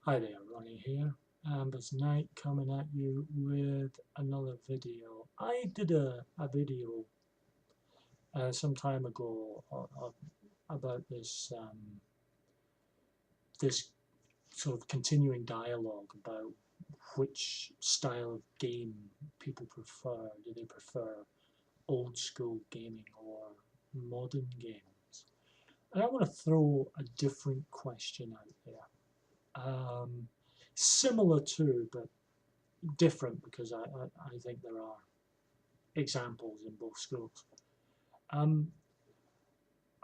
Hi there, Ronnie here. Amber's Night coming at you with another video. I did a video some time ago about this sort of continuing dialogue about which style of game people prefer. Do they prefer old school gaming or modern games? And I want to throw a different question out there. Similar to, but different because I think there are examples in both schools. Um,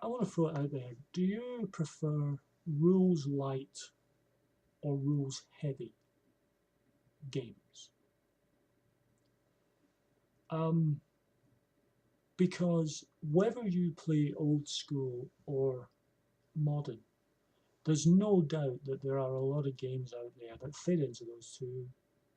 I want to throw it out there. Do you prefer rules light or rules heavy games? Um, because whether you play old school or modern, there's no doubt that there are a lot of games out there that fit into those two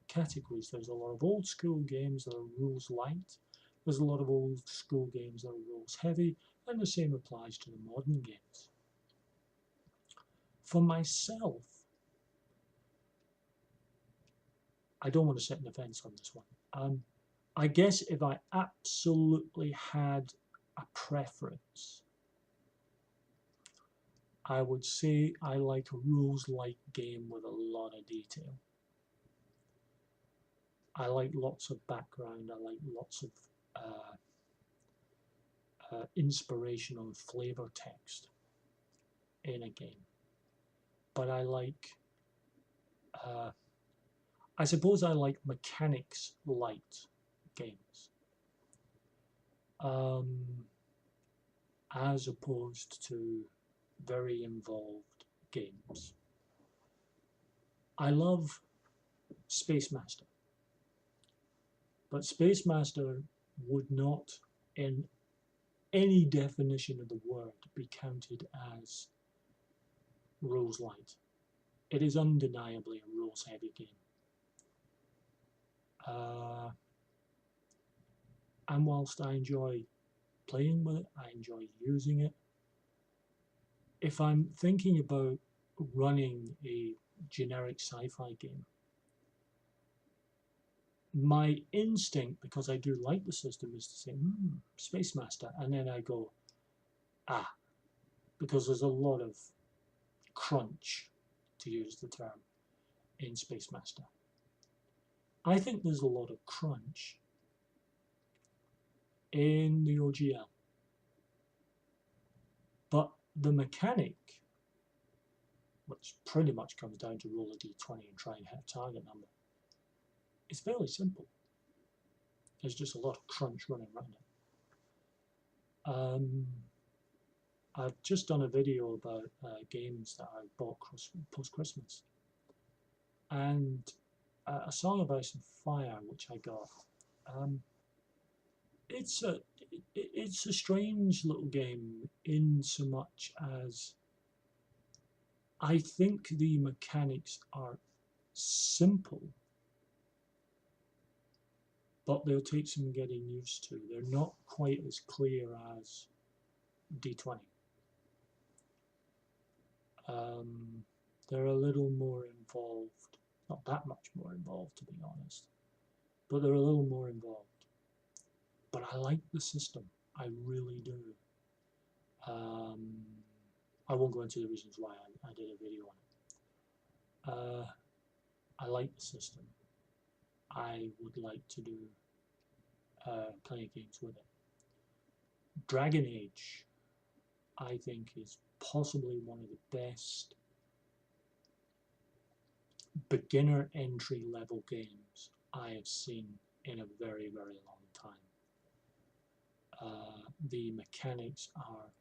categories. There's a lot of old school games that are rules light. There's a lot of old school games that are rules heavy, and the same applies to the modern games. For myself, I don't want to sit on the fence on this one. I guess if I absolutely had a preference, I would say I like a rules light game with a lot of detail. I like lots of background. I like lots of inspirational flavor text in a game. But uh, I suppose I like mechanics light games, um, as opposed to very involved games. I love Space Master, but Space Master would not, in any definition of the word, be counted as rules light. It is undeniably a rules heavy game. Uh, and whilst I enjoy playing with it, I enjoy using it. If I'm thinking about running a generic sci-fi game, my instinct, because I do like the system, is to say, Space Master, and then I go, because there's a lot of crunch, to use the term, in Space Master. I think there's a lot of crunch in the OGL, but the mechanic, which pretty much comes down to roll a d20 and try and hit a target number, is fairly simple. There's just a lot of crunch running around it. I've just done a video about games that I bought post-Christmas, and A Song of Ice and Fire, which I got. Um, it's a it's a strange little game in so much as I think the mechanics are simple, but they'll take some getting used to. They're not quite as clear as D20. Um, they're a little more involved, not that much more involved to be honest, but they're a little more involved. But I like the system, I really do. Um, I won't go into the reasons why I did a video on it. I like the system. I would like to do plenty games with it. Dragon Age, I think, is possibly one of the best beginner entry level games I have seen in a very, very long time. The mechanics are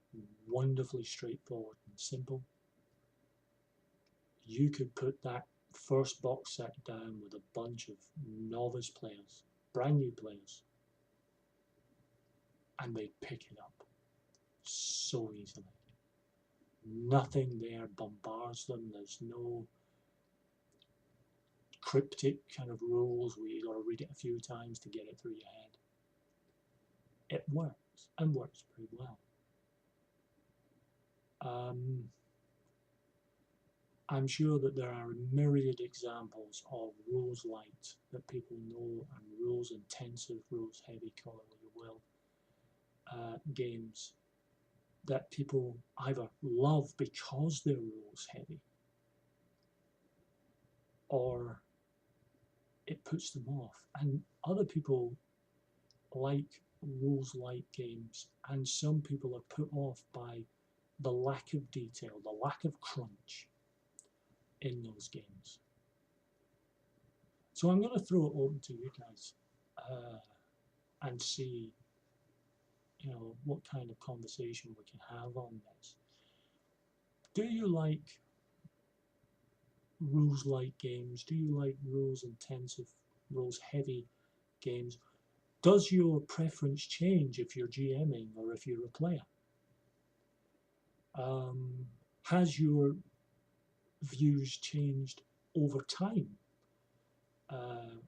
wonderfully straightforward and simple. You could put that first box set down with a bunch of novice players, brand new players, and they pick it up so easily. Nothing there bombards them. There's no cryptic kind of rules where you got to read it a few times to get it through your head. It works and works pretty well. Um, I'm sure that there are myriad examples of rules light that people know and rules intensive, rules heavy, call it what you will, games that people either love because they're rules heavy or it puts them off. And other people like rules light games, and some people are put off by the lack of detail, the lack of crunch in those games. So I'm going to throw it open to you guys and see, you know, what kind of conversation we can have on this. Do you like rules light games? Do you like rules intensive, rules heavy games? Does your preference change if you're GMing or if you're a player? Has your views changed over time?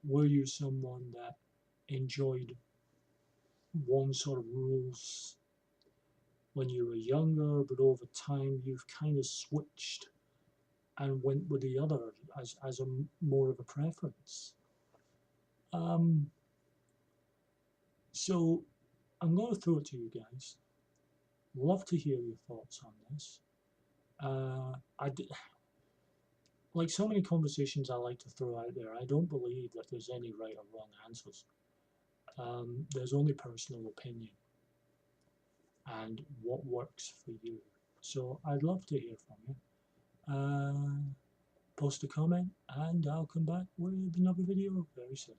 Were you someone that enjoyed one sort of rules when you were younger, but over time you've kind of switched and went with the other as a more of a preference? So I'm going to throw it to you guys. Love to hear your thoughts on this. Like so many conversations I like to throw out there, I don't believe that there's any right or wrong answers. There's only personal opinion and what works for you. So I'd love to hear from you. Post a comment and I'll come back with another video very soon.